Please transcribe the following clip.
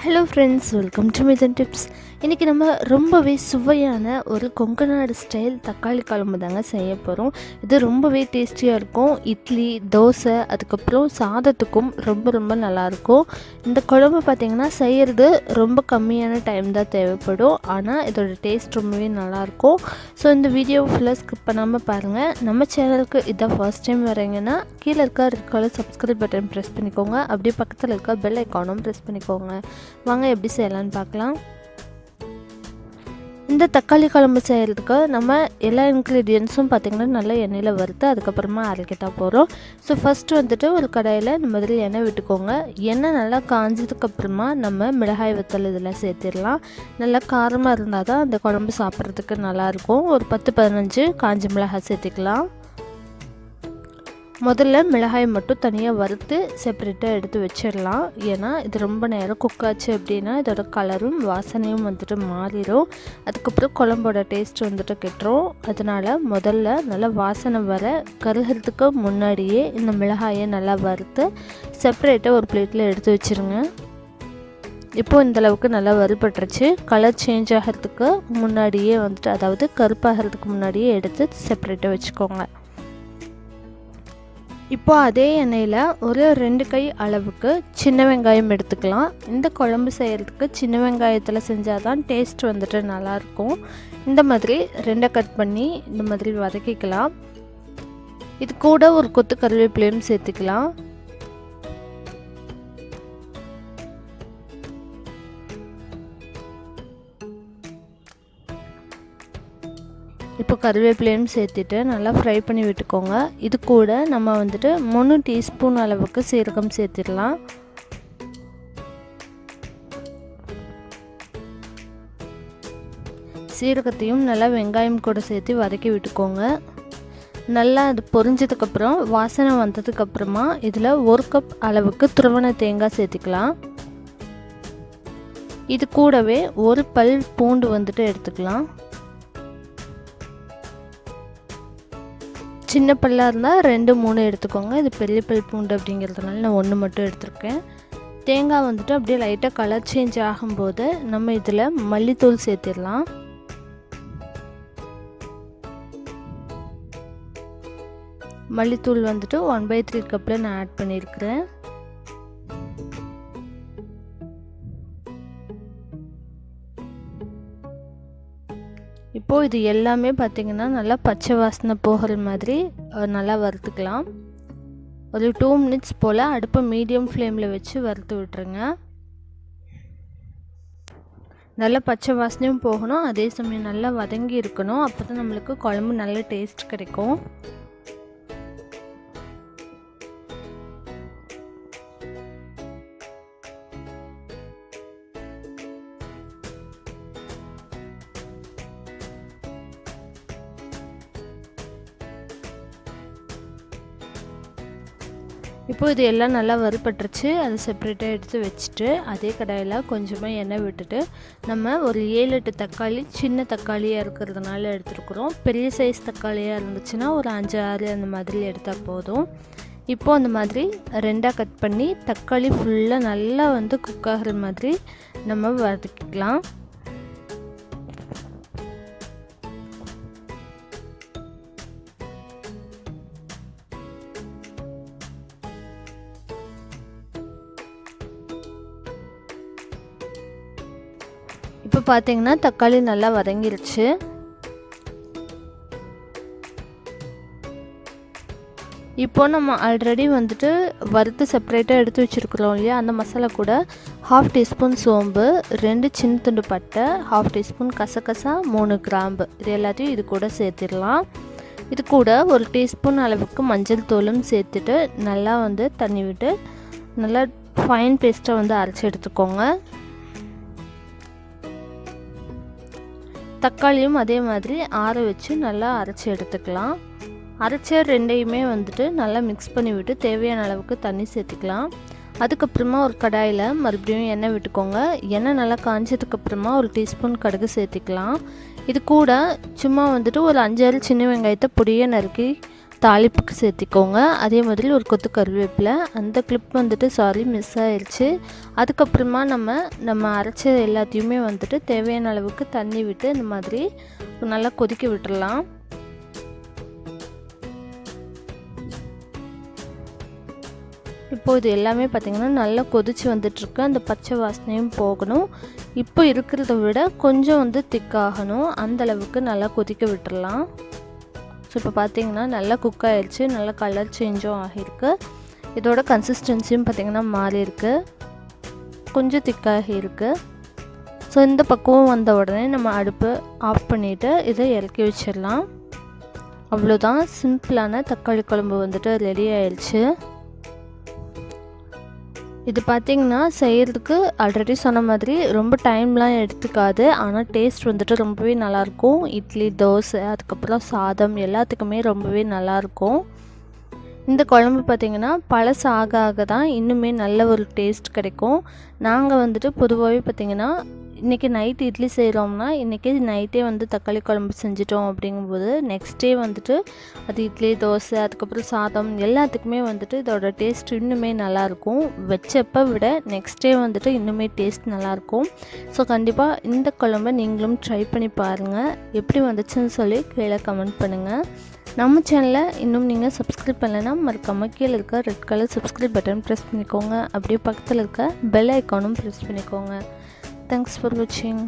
Hello friends, welcome to Mithuntips. இன்றைக்கி நம்ம ரொம்பவே சுவையான ஒரு கொங்கநாடு ஸ்டைல் தக்காளி குழம்பு தாங்க செய்ய போகிறோம். இது ரொம்பவே டேஸ்டியாக இருக்கும். இட்லி, தோசை, அதுக்கப்புறம் சாதத்துக்கும் ரொம்ப நல்லாயிருக்கும். இந்த குழம்பு பார்த்திங்கன்னா செய்கிறது ரொம்ப கம்மியான டைம் தான் தேவைப்படும். ஆனால் இதோட டேஸ்ட் ரொம்பவே நல்லாயிருக்கும். ஸோ இந்த வீடியோ ஃபுல்லாக ஸ்கிப் பண்ணாமல் பாருங்கள். நம்ம சேனலுக்கு இதான் ஃபர்ஸ்ட் டைம் வரீங்கன்னா கீழே இருக்க red colour subscribe button press பண்ணிக்கோங்க. அப்படியே பக்கத்தில் இருக்க பெல் ஐக்கானும் ப்ரெஸ் பண்ணிக்கோங்க. வாங்க எப்படி செய்யலான்னு பார்க்கலாம். இந்த தக்காளி குழம்பு செய்கிறதுக்கு நம்ம எல்லா இன்க்ரீடியன்ஸும் பார்த்திங்கன்னா நல்லா எண்ணெயில் வறுத்து அதுக்கப்புறமா அரைக்கிட்டா போகிறோம். ஸோ ஃபஸ்ட்டு வந்துட்டு ஒரு கடாயில் இந்த மாதிரி எண்ணெய் விட்டுக்கோங்க. எண்ணெய் நல்லா காஞ்சதுக்கப்புறமா நம்ம மிளகாய் வத்தல் இதில் சேர்த்திடலாம். நல்லா காரமாக இருந்தால் தான் அந்த குழம்பு சாப்பிட்றதுக்கு நல்லாயிருக்கும். ஒரு 10-15 காஞ்ச மிளகாய் சேர்த்திக்கலாம். முதல்ல மிளகாய் மட்டும் தனியாக வறுத்து செப்பரேட்டாக எடுத்து வச்சிடலாம். ஏன்னா இது ரொம்ப நேரம் குக் ஆச்சு அப்படின்னா இதோட கலரும் வாசனையும் வந்துட்டு மாறிடும். அதுக்கப்புறம் குழம்போட டேஸ்ட் வந்துட்டு கெட்டுரும். அதனால் முதல்ல நல்லா வாசனை வர கருகிறதுக்கு முன்னாடியே இந்த மிளகாயை நல்லா வறுத்து செப்பரேட்டாக ஒரு பிளேட்டில் எடுத்து வச்சுருங்க. இப்போது இந்தளவுக்கு நல்லா வறுபட்டுருச்சு. கலர் சேஞ்ச் ஆகிறதுக்கு முன்னாடியே வந்துட்டு, அதாவது கருப்பாகிறதுக்கு முன்னாடியே எடுத்து செப்பரேட்டாக வச்சுக்கோங்க. இப்போ அதே எண்ணெயில் ஒரு 2 கை அளவுக்கு சின்ன வெங்காயம் எடுத்துக்கலாம். இந்த குழம்பு செய்கிறதுக்கு சின்ன வெங்காயத்தில் செஞ்சால் தான் டேஸ்ட் வந்துட்டு நல்லாயிருக்கும். இந்த மாதிரி 2 கட் பண்ணி இந்த மாதிரி வதக்கிக்கலாம். இது கூட ஒரு கொத்து கருவேப்பிலையும் சேர்த்துக்கலாம். இப்போ கருவேப்பிலையும் சேர்த்துட்டு நல்லா ஃப்ரை பண்ணி விட்டுக்கோங்க. இது கூட நம்ம வந்துட்டு 3 டீஸ்பூன் அளவுக்கு சீரகம் சேர்த்திடலாம். சீரகத்தையும் நல்லா வெங்காயம் கூட சேர்த்து வதக்கி விட்டுக்கோங்க. நல்லா அது பொரிஞ்சதுக்கப்புறம் வாசனை வந்ததுக்கப்புறமா இதில் 1 கப் அளவுக்கு துருவன தேங்காய் சேர்த்துக்கலாம். இது கூடவே ஒரு பல் பூண்டு வந்துட்டு எடுத்துக்கலாம். சின்ன பல்லாக இருந்தால் 2-3 எடுத்துக்கோங்க. இது பெரிய பல் பூண்டு அப்படிங்கிறதுனால நான் 1 மட்டும் எடுத்துருக்கேன். தேங்காய் வந்துட்டு அப்படியே லைட்டாக கலர் சேஞ்ச் ஆகும்போது நம்ம இதில் மல்லித்தூள் சேர்த்திடலாம். மல்லித்தூள் வந்துட்டு 1/3 கப்பில் நான் ஆட் பண்ணியிருக்கிறேன். இப்போது இது எல்லாமே பார்த்திங்கன்னா நல்லா பச்சை வாசனை போகிற மாதிரி நல்லா வறுத்துக்கலாம். ஒரு 2 மினிட்ஸ் போல் அடுப்பை மீடியம் ஃப்ளேமில் வச்சு வறுத்து விட்டுருங்க. நல்லா பச்சை வாசனையும் போகணும், அதே சமயம் நல்லா வதங்கி இருக்கணும். அப்போ தான் நம்மளுக்கு குழம்பு நல்ல டேஸ்ட் கிடைக்கும். இப்போது இது எல்லாம் நல்லா வறுபட்டுருச்சு. அதை செப்பரேட்டாக எடுத்து வச்சுட்டு அதே கடாயில் கொஞ்சமாக எண்ணெய் விட்டுட்டு நம்ம ஒரு 7-8 தக்காளி, சின்ன தக்காளியாக இருக்கிறதுனால எடுத்துருக்குறோம். பெரிய சைஸ் தக்காளியாக இருந்துச்சுன்னா ஒரு 5-6 அந்த மாதிரி எடுத்தால் போதும். இப்போது அந்த மாதிரி 2ஆக கட் பண்ணி தக்காளி ஃபுல்லாக நல்லா வந்து குக் ஆகிற மாதிரி நம்ம வதக்கிக்கலாம். இப்போ பார்த்தீங்கன்னா தக்காளி நல்லா வதங்கிருச்சு. இப்போ நம்ம ஆல்ரெடி வந்துட்டு வறுத்து செப்பரேட்டாக எடுத்து வச்சுருக்குறோம் இல்லையா, அந்த மசாலா கூட 1/2 டீஸ்பூன் சோம்பு, 2 சின்ன துண்டு பட்டை, 1/2 டீஸ்பூன் கசகசா, 3 கிராம்பு, இது எல்லாத்தையும் இது கூட சேர்த்திடலாம். இது கூட ஒரு டீஸ்பூன் அளவுக்கு மஞ்சள் தூளும் சேர்த்துட்டு நல்லா வந்து தண்ணி விட்டு நல்லா ஃபைன் பேஸ்ட்டாக வந்து அரைச்சி எடுத்துக்கோங்க. தக்காளியும் அதே மாதிரி ஆற வச்சு நல்லா அரைச்சி எடுத்துக்கலாம். அரைச்ச ரெண்டையுமே வந்துட்டு நல்லா மிக்ஸ் பண்ணி விட்டு தேவையான அளவுக்கு தண்ணி சேர்த்துக்கலாம். அதுக்கப்புறமா ஒரு கடாயில் மறுபடியும் எண்ணெய் விட்டுக்கோங்க. எண்ணெய் நல்லா காஞ்சதுக்கப்புறமா ஒரு டீஸ்பூன் கடுகு சேர்த்துக்கலாம். இது கூட சும்மா வந்துட்டு ஒரு 5-6 சின்ன வெங்காயத்தை பொடியை நறுக்கி தாளிப்புக்கு சேர்த்திக்கோங்க. அதே மாதிரி ஒரு கொத்து கருவேப்பிலை. அந்த கிளிப் வந்துட்டு மிஸ் ஆயிடுச்சு. அதுக்கப்புறமா நம்ம அரைச்ச எல்லாத்தையுமே வந்துட்டு தேவையான அளவுக்கு தண்ணி விட்டு இந்த மாதிரி நல்லா கொதிக்க விட்டுடலாம். இப்போது இது எல்லாமே பார்த்திங்கன்னா நல்லா கொதித்து வந்துட்டுருக்கு. அந்த பச்சை வாசனையும் போகணும். இப்போ இருக்கிறத விட கொஞ்சம் வந்து திக்காகணும். அந்தளவுக்கு நல்லா கொதிக்க விட்டுடலாம். ஸோ இப்போ பார்த்திங்கன்னா நல்லா குக் ஆகிடுச்சு. நல்லா கலர் சேஞ்சும் ஆகியிருக்கு. இதோட கன்சிஸ்டன்சியும் பார்த்திங்கன்னா மாறி இருக்கு. கொஞ்சம் திக்காகி இருக்குது. ஸோ இந்த பக்குவம் வந்த உடனே நம்ம அடுப்பு ஆஃப் பண்ணிவிட்டு இதை இறக்கி வச்சிடலாம். அவ்வளோதான், சிம்பிளான தக்காளி குழம்பு வந்துட்டு ரெடி ஆயிடுச்சு. இது பார்த்திங்கன்னா செய்கிறதுக்கு ஆல்ரெடி சொன்ன மாதிரி ரொம்ப டைம்லாம் எடுத்துக்காது. ஆனால் டேஸ்ட் வந்துட்டு ரொம்பவே நல்லாயிருக்கும். இட்லி, தோசை, அதுக்கப்புறம் சாதம் எல்லாத்துக்குமே ரொம்பவே நல்லாயிருக்கும். இந்த குழம்பு பார்த்திங்கன்னா பழசு ஆக ஆக தான் இன்னுமே நல்ல ஒரு டேஸ்ட் கிடைக்கும். நாங்கள் வந்துட்டு பொதுவாகவே பார்த்திங்கன்னா இன்றைக்கி நைட்டு இட்லி செய்கிறோம்னா இன்றைக்கி நைட்டே வந்து தக்காளி குழம்பு செஞ்சிட்டோம் அப்படிங்கும்போது நெக்ஸ்ட் டே வந்துட்டு அது இட்லி, தோசை, அதுக்கப்புறம் சாதம் எல்லாத்துக்குமே வந்துட்டு இதோட டேஸ்ட் இன்னுமே நல்லாயிருக்கும். வச்சப்போ விட நெக்ஸ்ட் டே வந்துட்டு இன்னுமே டேஸ்ட் நல்லாயிருக்கும். ஸோ கண்டிப்பாக இந்த குழம்பை நீங்களும் ட்ரை பண்ணி பாருங்கள். எப்படி வந்துச்சுன்னு சொல்லி கீழே கமெண்ட் பண்ணுங்கள். நம்ம சேனலை இன்னும் நீங்கள் சப்ஸ்கிரைப் பண்ணலைன்னா மறக்காமல் கீழே இருக்க red colour subscribe button press பண்ணிக்கோங்க. அப்படியே பக்கத்தில் இருக்க பெல் ஐக்கானும் ப்ரெஸ் பண்ணிக்கோங்க. Thanks for watching.